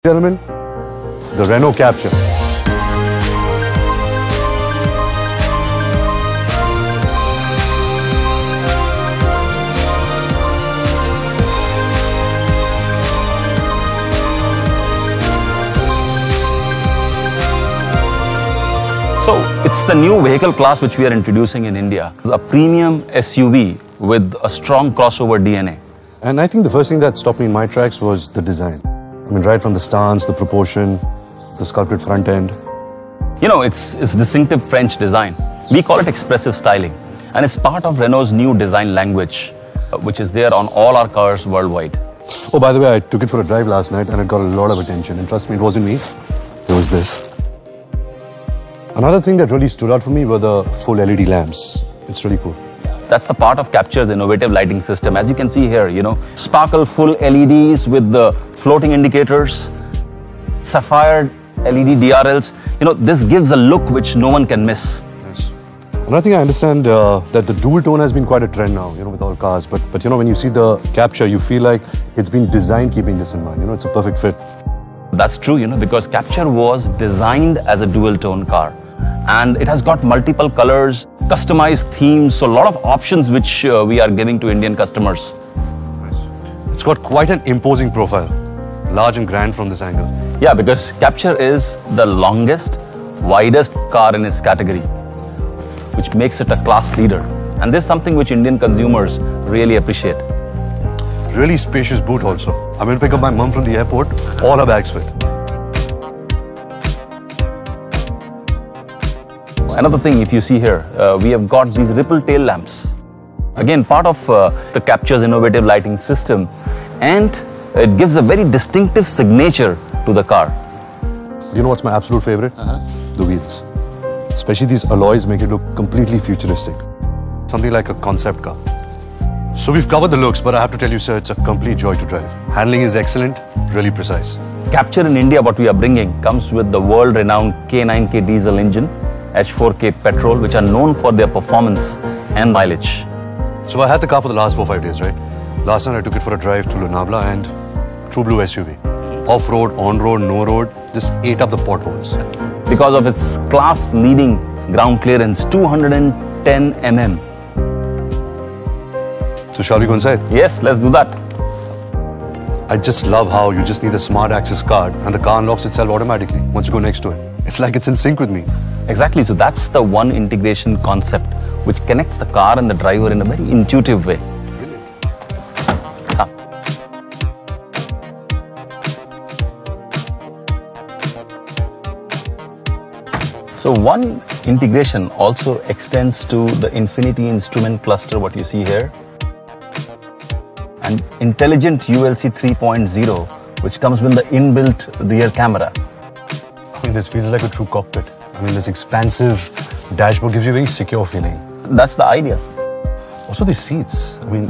Gentlemen, the Renault Captur. So it's the new vehicle class which we are introducing in India. It's a premium SUV with a strong crossover DNA. And I think the first thing that stopped me in my tracks was the design. I mean, right from the stance, the proportion, the sculpted front end. You know, it's distinctive French design. We call it expressive styling. And it's part of Renault's new design language, which is there on all our cars worldwide. Oh, by the way, I took it for a drive last night and it got a lot of attention. And trust me, it wasn't me. It was this. Another thing that really stood out for me were the full LED lamps. It's really cool. That's the part of Captur's innovative lighting system. As you can see here, you know, sparkle full LEDs with the floating indicators, sapphire LED DRLs. You know, this gives a look which no one can miss. Yes. Another thing I understand that the dual tone has been quite a trend now, you know, with all cars. But you know, when you see the Captur, you feel like it's been designed keeping this in mind. You know, it's a perfect fit. That's true, you know, because Captur was designed as a dual tone car. And it has got multiple colors, customized themes, so a lot of options which we are giving to Indian customers. It's got quite an imposing profile, large and grand from this angle. Yeah, because Captur is the longest, widest car in its category, which makes it a class leader. And this is something which Indian consumers really appreciate. Really spacious boot also. I'm going to pick up my mum from the airport, all her bags fit. Another thing, if you see here, we have got these ripple tail lamps. Again, part of the Captur's innovative lighting system, and it gives a very distinctive signature to the car. You know what's my absolute favorite? The wheels. Especially these alloys make it look completely futuristic. Something like a concept car. So we've covered the looks, but I have to tell you, sir, it's a complete joy to drive. Handling is excellent, really precise. Captur in India, what we are bringing, comes with the world-renowned K9K diesel engine, H4K petrol, which are known for their performance and mileage. So I had the car for the last 4-5 days, right? Last night I took it for a drive to Lonavala and True Blue SUV. Off-road, on-road, no-road, just ate up the potholes. Because of its class-leading ground clearance, 210 mm. So shall we go inside? Yes, let's do that. I just love how you just need a smart access card and the car unlocks itself automatically once you go next to it. It's like it's in sync with me. Exactly, so that's the one integration concept which connects the car and the driver in a very intuitive way. So one integration also extends to the Infinity Instrument Cluster, what you see here. And intelligent ULC 3.0, which comes with the inbuilt rear camera. I mean, this feels like a true cockpit. I mean, this expansive dashboard gives you a very secure feeling. That's the idea. Also, these seats, I mean,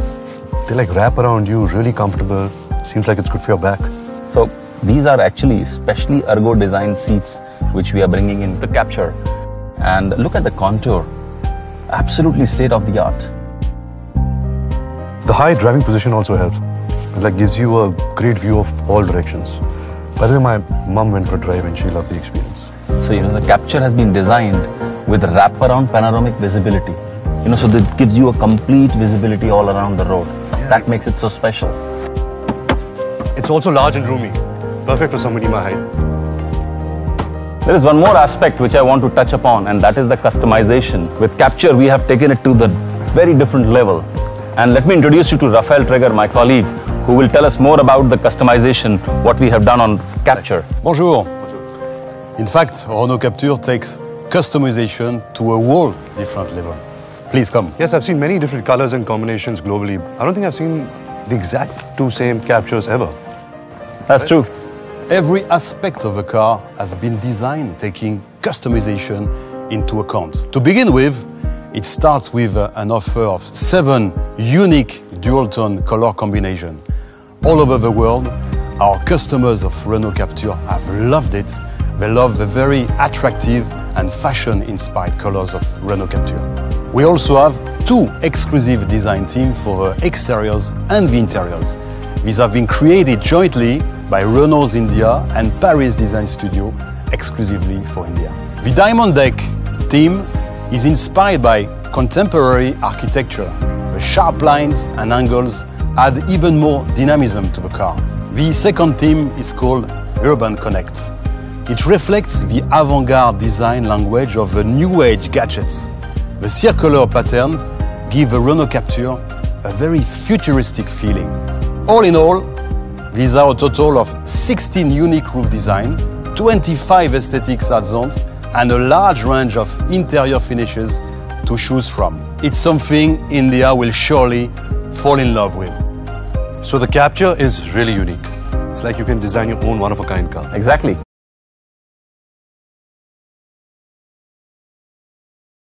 they like wrap around you, really comfortable. Seems like it's good for your back. So these are actually specially ergo designed seats which we are bringing in the Captur. And look at the contour. Absolutely state of the art. The high driving position also helps. It like gives you a great view of all directions. By the way, my mum went for a drive and she loved the experience. So, you know, the Captur has been designed with wraparound panoramic visibility. You know, so that gives you a complete visibility all around the road. That makes it so special. It's also large and roomy. Perfect for somebody my height. There is one more aspect which I want to touch upon, and that is the customization. With Captur, we have taken it to the very different level. And let me introduce you to Rafael Treger, my colleague, who will tell us more about the customization, what we have done on Captur. Bonjour. In fact, Renault Captur takes customization to a whole different level. Please come. Yes, I've seen many different colors and combinations globally. I don't think I've seen the exact two same Capturs ever. That's true. Every aspect of the car has been designed taking customization into account. To begin with, it starts with an offer of 7 unique dual-tone color combinations. All over the world, our customers of Renault Captur have loved it. They love the very attractive and fashion-inspired colors of Renault Captur. We also have 2 exclusive design teams for the exteriors and the interiors. These have been created jointly by Renault's India and Paris Design Studio exclusively for India. The Diamond Deck theme is inspired by contemporary architecture. The sharp lines and angles add even more dynamism to the car. The second theme is called Urban Connect. It reflects the avant-garde design language of the new age gadgets. The circular patterns give the Renault Captur a very futuristic feeling. All in all, these are a total of 16 unique roof designs, 25 aesthetic add-ons, and a large range of interior finishes to choose from. It's something India will surely fall in love with. So the Captur is really unique. It's like you can design your own one-of-a-kind car. Exactly.